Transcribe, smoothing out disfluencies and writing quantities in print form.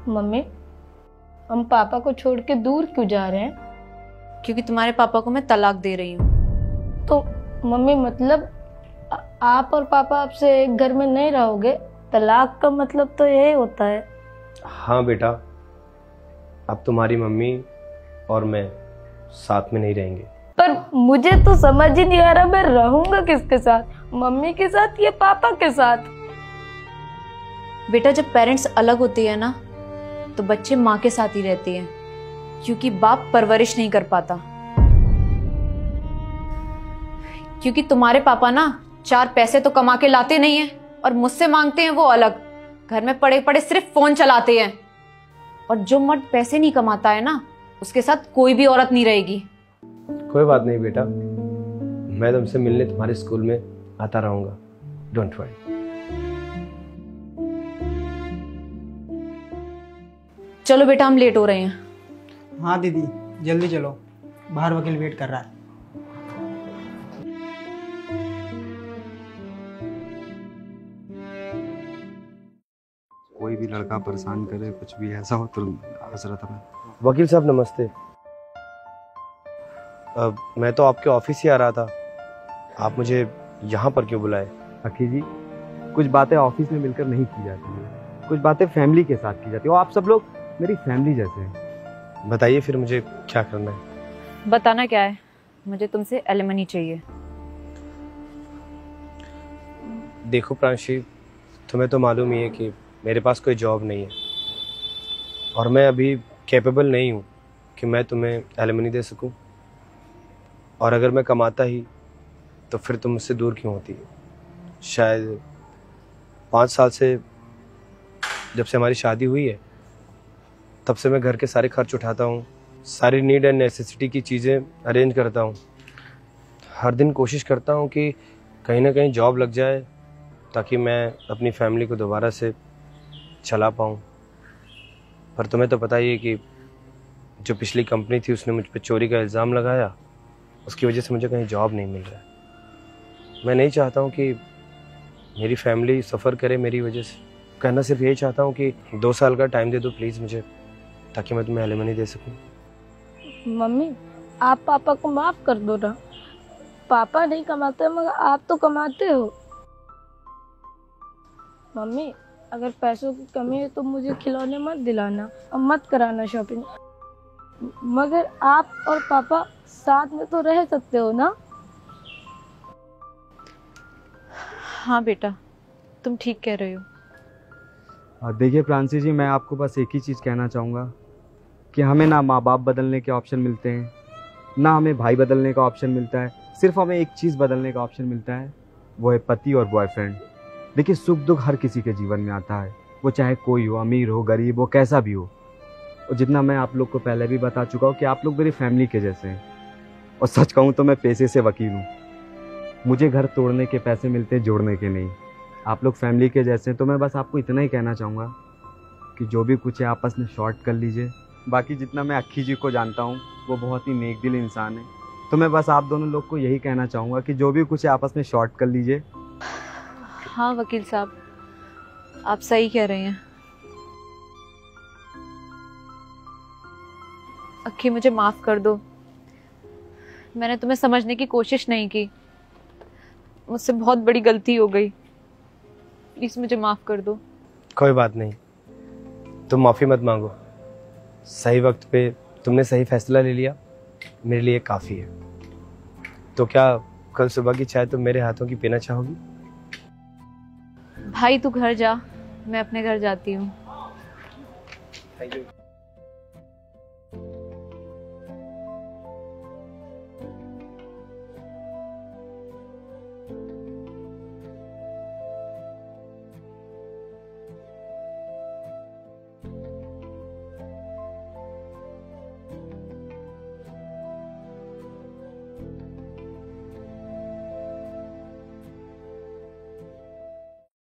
Mummy, हम पापा को छोड़ के दूर क्यों जा रहे हैं? क्योंकि तुम्हारे पापा को मैं तलाक दे रही हूँ। तो मम्मी मतलब आप और पापा आपसे एक घर में नहीं रहोगे? तलाक का मतलब तो यही होता है। हाँ बेटा, अब तुम्हारी मम्मी और मैं साथ में नहीं रहेंगे। पर मुझे तो समझ ही नहीं आ रहा मैं रहूंगा किसके साथ, मम्मी के साथ या पापा के साथ? बेटा, जब पेरेंट्स अलग होते हैं ना तो बच्चे माँ के साथ ही रहते हैं, क्योंकि बाप परवरिश नहीं कर पाता। क्योंकि तुम्हारे पापा ना 4 पैसे तो कमा के लाते नहीं हैं और मुझसे मांगते हैं वो अलग। घर में पड़े पड़े सिर्फ फोन चलाते हैं। और जो मर्द पैसे नहीं कमाता है ना, उसके साथ कोई भी औरत नहीं रहेगी। कोई बात नहीं बेटा, मैं तुमसे मिलने तुम्हारे स्कूल में आता रहूंगा, डोंट वरी। चलो बेटा, हम लेट हो रहे हैं। हाँ दीदी, जल्दी चलो, बाहर वकील वेट कर रहा है। कोई भी लड़का परेशान करे, कुछ भी ऐसा हो तो हजरत में। वकील साहब नमस्ते। मैं तो आपके ऑफिस ही आ रहा था, आप मुझे यहाँ पर क्यों बुलाए? अखी जी, कुछ बातें ऑफिस में मिलकर नहीं की जाती है, कुछ बातें फैमिली के साथ की जाती है। आप सब लोग मेरी फैमिली जैसे हैं। बताइए फिर मुझे क्या करना है? बताना क्या है, मुझे तुमसे एलिमनी चाहिए। देखो प्रांशी, तुम्हें तो मालूम ही है कि मेरे पास कोई जॉब नहीं है और मैं अभी कैपेबल नहीं हूँ कि मैं तुम्हें एलिमनी दे सकूँ। और अगर मैं कमाता ही तो फिर तुम मुझसे दूर क्यों होती? शायद 5 साल से जब से हमारी शादी हुई है तब से मैं घर के सारे खर्च उठाता हूँ, सारी नीड एंड नेसेसिटी की चीज़ें अरेंज करता हूँ। हर दिन कोशिश करता हूँ कि कहीं ना कहीं जॉब लग जाए ताकि मैं अपनी फैमिली को दोबारा से चला पाऊँ। पर तुम्हें तो पता ही है कि जो पिछली कंपनी थी उसने मुझ पर चोरी का इल्ज़ाम लगाया, उसकी वजह से मुझे कहीं जॉब नहीं मिल रहा है। मैं नहीं चाहता हूँ कि मेरी फैमिली सफ़र करे मेरी वजह से। कहना सिर्फ यही चाहता हूँ कि 2 साल का टाइम दे दो प्लीज़ मुझे, ताकि मैं तुम्हें एलिमनी दे सकूँ। मम्मी, आप पापा को माफ कर दो ना। पापा नहीं कमाते मगर आप तो कमाते हो। मम्मी, अगर पैसों की कमी है तो मुझे खिलौने मत दिलाना और मत कराना शॉपिंग, मगर आप और पापा साथ में तो रह सकते हो ना? हाँ बेटा, तुम ठीक कह रहे हो। देखिए प्रांसी जी, मैं आपको बस एक ही चीज़ कहना चाहूँगा कि हमें ना माँ बाप बदलने के ऑप्शन मिलते हैं, ना हमें भाई बदलने का ऑप्शन मिलता है। सिर्फ हमें एक चीज़ बदलने का ऑप्शन मिलता है, वो है पति और बॉयफ्रेंड। देखिए, सुख दुख हर किसी के जीवन में आता है, वो चाहे कोई हो, अमीर हो, गरीब हो, कैसा भी हो। और जितना मैं आप लोग को पहले भी बता चुका हूँ कि आप लोग मेरी फैमिली के जैसे हैं। और सच कहूँ तो मैं पैसे से वकील हूँ, मुझे घर तोड़ने के पैसे मिलते हैं, जोड़ने के नहीं। आप लोग फैमिली के जैसे हैं, तो मैं बस आपको इतना ही कहना चाहूँगा कि जो भी कुछ है आपस में शॉर्ट कर लीजिए। बाकी जितना मैं अक्खी जी को जानता हूँ वो बहुत ही नेक दिल इंसान है, तो मैं बस आप दोनों लोग को यही कहना चाहूँगा कि जो भी कुछ है आपस में शॉर्ट कर लीजिए। हाँ वकील साहब, आप सही कह रहे हैं। अक्खी, मुझे माफ कर दो, मैंने तुम्हें समझने की कोशिश नहीं की, मुझसे बहुत बड़ी गलती हो गई, प्लीज मुझे माफ कर दो। कोई बात नहीं, तुम माफ़ी मत मांगो। सही वक्त पे तुमने सही फैसला ले लिया, मेरे लिए काफ़ी है। तो क्या कल सुबह की चाय तुम मेरे हाथों की पीना चाहोगी? भाई तू घर जा, मैं अपने घर जाती हूँ। Thank you.